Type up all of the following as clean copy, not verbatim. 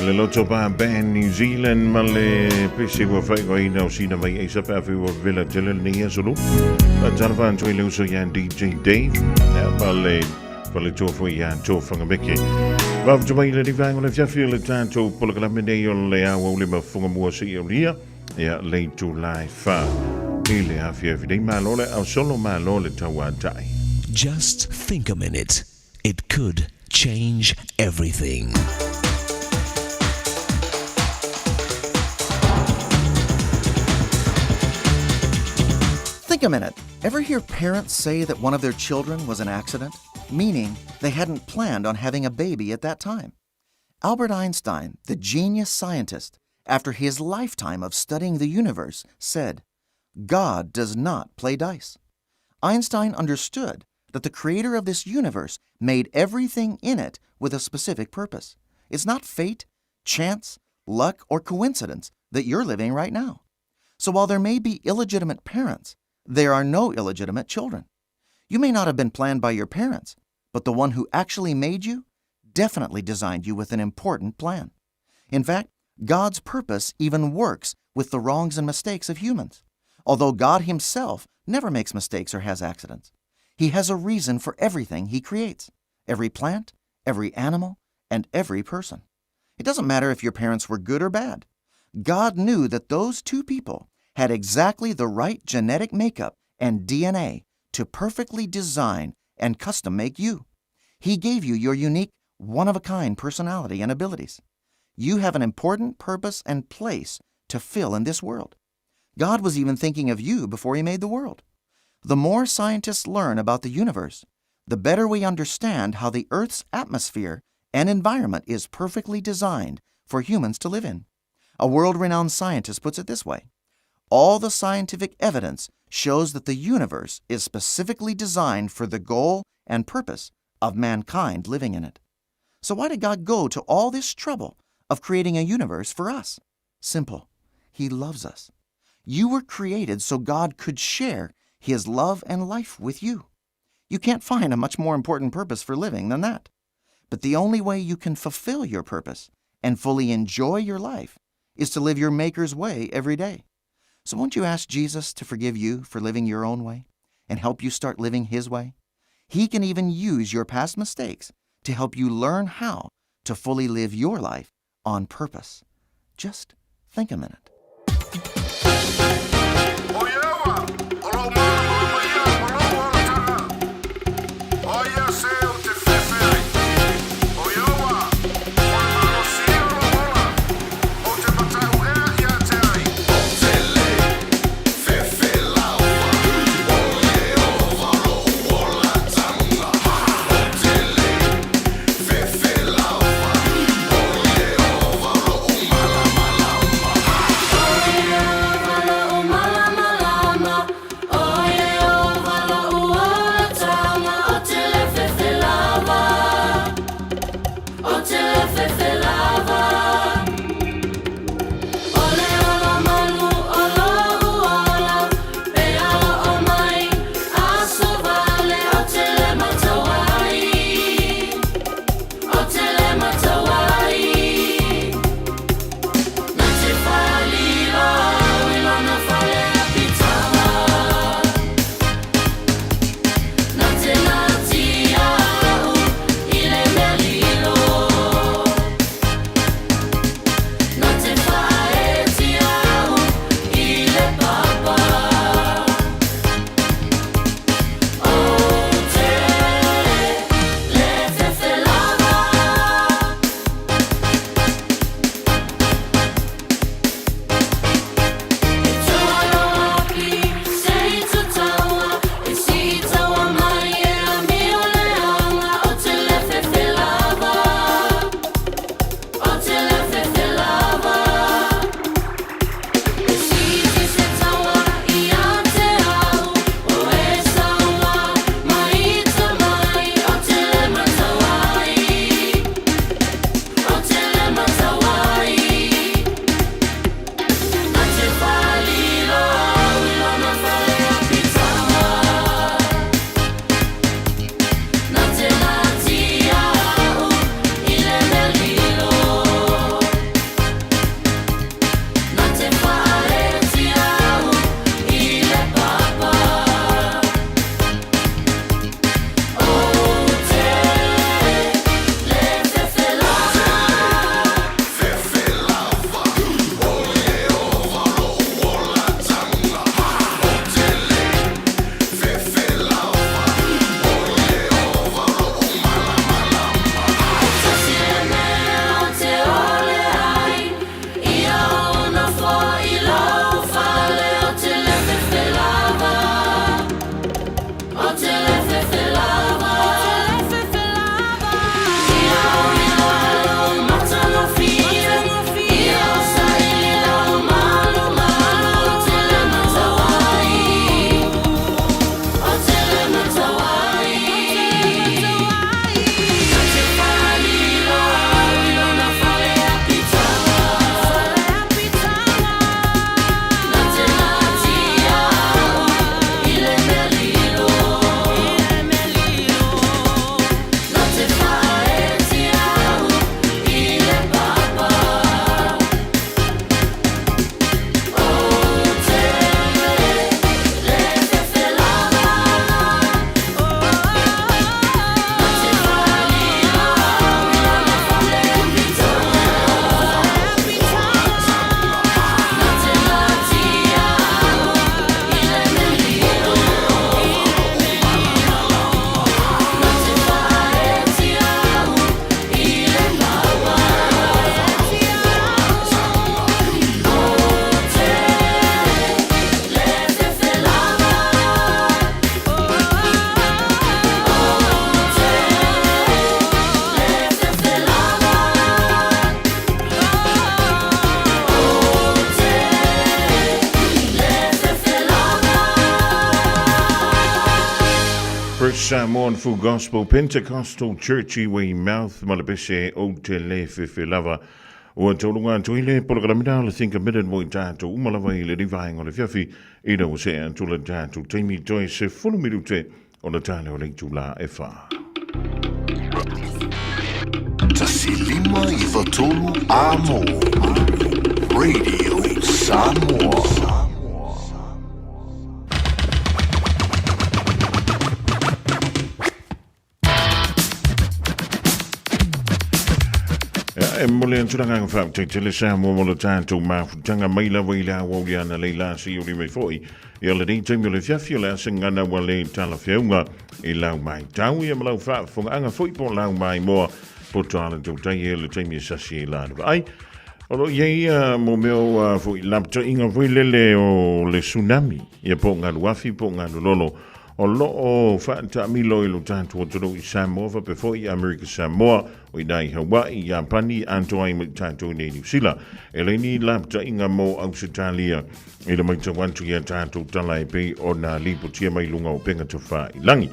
le loto ba ben New Zealand ma le pesi wa fai ko ina usina mai e sa pa wa villa jele ni solo ba tarvan to ile so yan DJ Dave ba le to fo yan to fanga beke ba to mai le divang le fiafi le tanto por la mene yo le Aoauli ma Fofogamua si yo lia ya le July fa ile a fiafi dei malole au solo malole tawadai. Just think a minute. It could change everything. Think a minute. Ever hear parents say that one of their children was an accident? Meaning they hadn't planned on having a baby at that time. Albert Einstein, the genius scientist, after his lifetime of studying the universe, said, "God does not play dice." Einstein understood that the creator of this universe made everything in it with a specific purpose. It's not fate, chance, luck, or coincidence that you're living right now. So while there may be illegitimate parents, there are no illegitimate children. You may not have been planned by your parents, but the one who actually made you definitely designed you with an important plan. In fact, God's purpose even works with the wrongs and mistakes of humans. Although God himself never makes mistakes or has accidents, he has a reason for everything he creates, every plant, every animal, and every person. It doesn't matter if your parents were good or bad. God knew that those two people had exactly the right genetic makeup and DNA to perfectly design and custom make you. He gave you your unique, one-of-a-kind personality and abilities. You have an important purpose and place to fill in this world. God was even thinking of you before he made the world. The more scientists learn about the universe, the better we understand how the Earth's atmosphere and environment is perfectly designed for humans to live in. A world-renowned scientist puts it this way: all the scientific evidence shows that the universe is specifically designed for the goal and purpose of mankind living in it. So why did God go to all this trouble of creating a universe for us? Simple. He loves us. You were created so God could share his love and life with you. You can't find a much more important purpose for living than that. But the only way you can fulfill your purpose and fully enjoy your life is to live your Maker's way every day. So won't you ask Jesus to forgive you for living your own way and help you start living his way? He can even use your past mistakes to help you learn how to fully live your life on purpose. Just think a minute. Samoan Full Gospel Pentecostal Churchy Weymouth Malabese O Te Le Lava o tolunga tuile programida le think a minute mo tato umalawa le divine on the fiafi ida o se antula tato temi toi se fulu minute on the tale o le tula efa Tasilima Ivatolu Amo Radio Samoa. Mole anturanga fa te le Samoa mo le tato ma tanga maila waila Aoauli ana leila si uri me foi ia le dei temi le fiafi le singana wale tala fiunga I lau mai tau ia malau fa fonga anga foi po lau mai moa po tala tau tai le temi sasi la ai olo ia mo meo foi lapta inga foi lele o le tsunami ia po ngalu afi po ngalu lolo o loo whaata milo I lo tātua toro I Samoa fa pe foi America Samoa o I nai Hawaii Japani anto ai mai tātua nei New Zealand e le ni lapta inga mo Australia e le mai tawantu ia tātua tala e pei o na lipo tia mai lunga o penga tofa I langi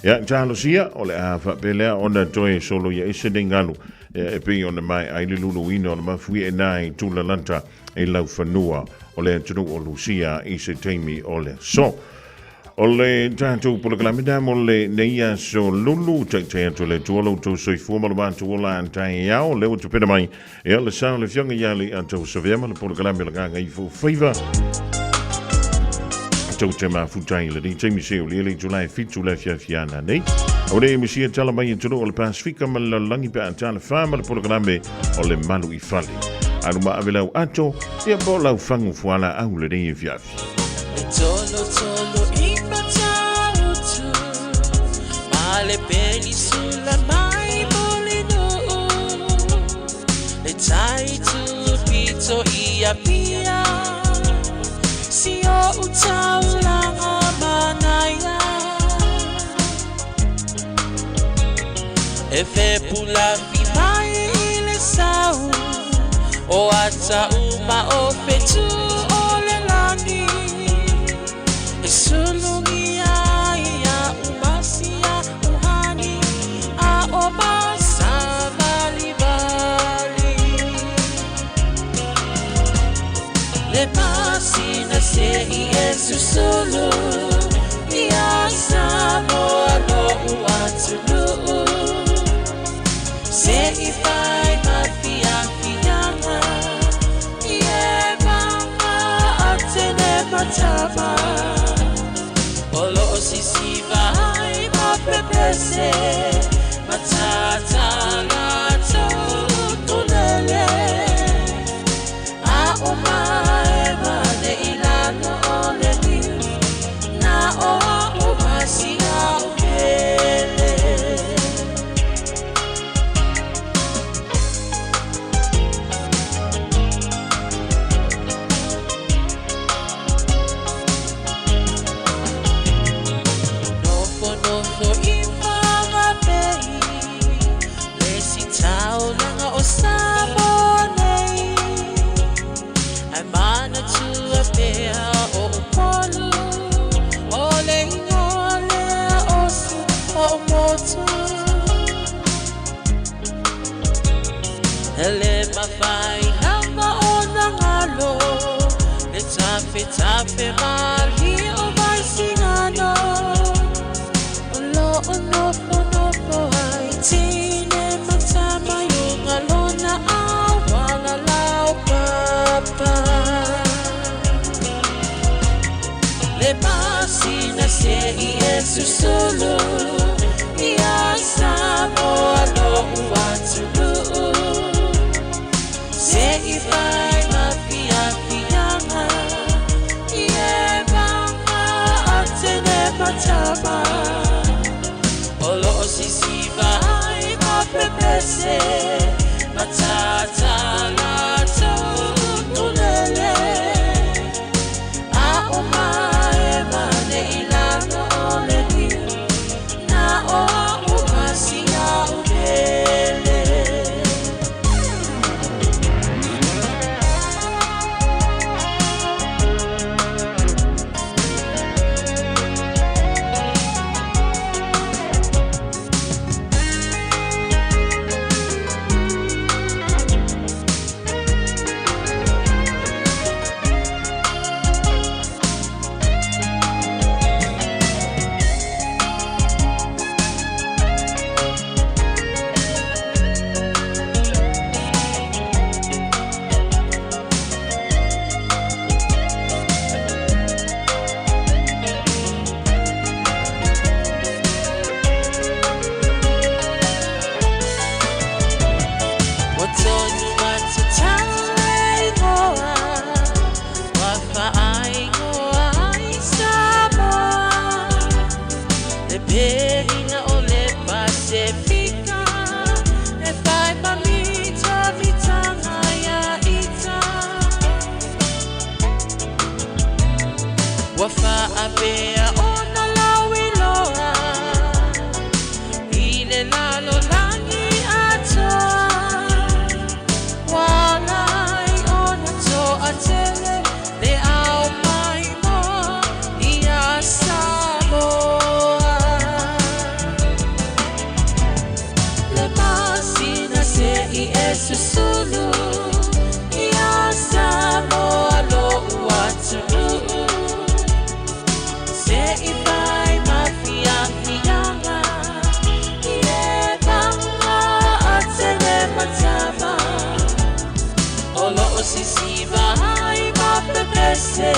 ia tālo sia o le a whapelea o na toe solo ia ese nei ngalu e pei o na mai ai le lulu ino o na mafui e nai tula lanta e lau whanua o le atunu o Lucia I se teimi o le so o le tātou polokalamida mo le neia so lulu te atu le tuolo tau soifua ma le mātu o la antai iao leo te pena mai e le sao le fionga iali atau saveama le polokalamida nganga I fu faiva tau te mafutai le di te miseo le le Julai fitu le fiafiana nei o le misia tala mai tunu o le Pasifika ma la langi pe atala whama le polokalame o le malu I fale anu ma avelau ato ia po lau fangu fuala au le nei fiafi Tolo imatautu male penisula mai molino le taitu pito ia pia sio utaulanga manaya efe pula mai le sau o ata uma o fetu ole lani Sulungia ia umasia uhani a omasa vali le pasina se Yesu solo ia Samoa no uatulu se ifai mafia fianga ie mama atene matama Sisi vai ma pepese matata lato tunele a omae mane ilano ole ni na o masi a ukele Ele mafai hama ona ngalo le tafe mali o mai singano Olo onofo ai tine matama yung alona awala lau papa Le pasina se Yesu solo ia Samoa no uatulu Se ifai mafia fianga Ie mama atene matama Olo sisi vai ma pepese Matata lato nulele A omae mane ilano ole ni Na o umasi ya ubele susulu ya Samoa lo watu se ibai mafia miyanga ye kanga atele matava olo osisiba hai mapepese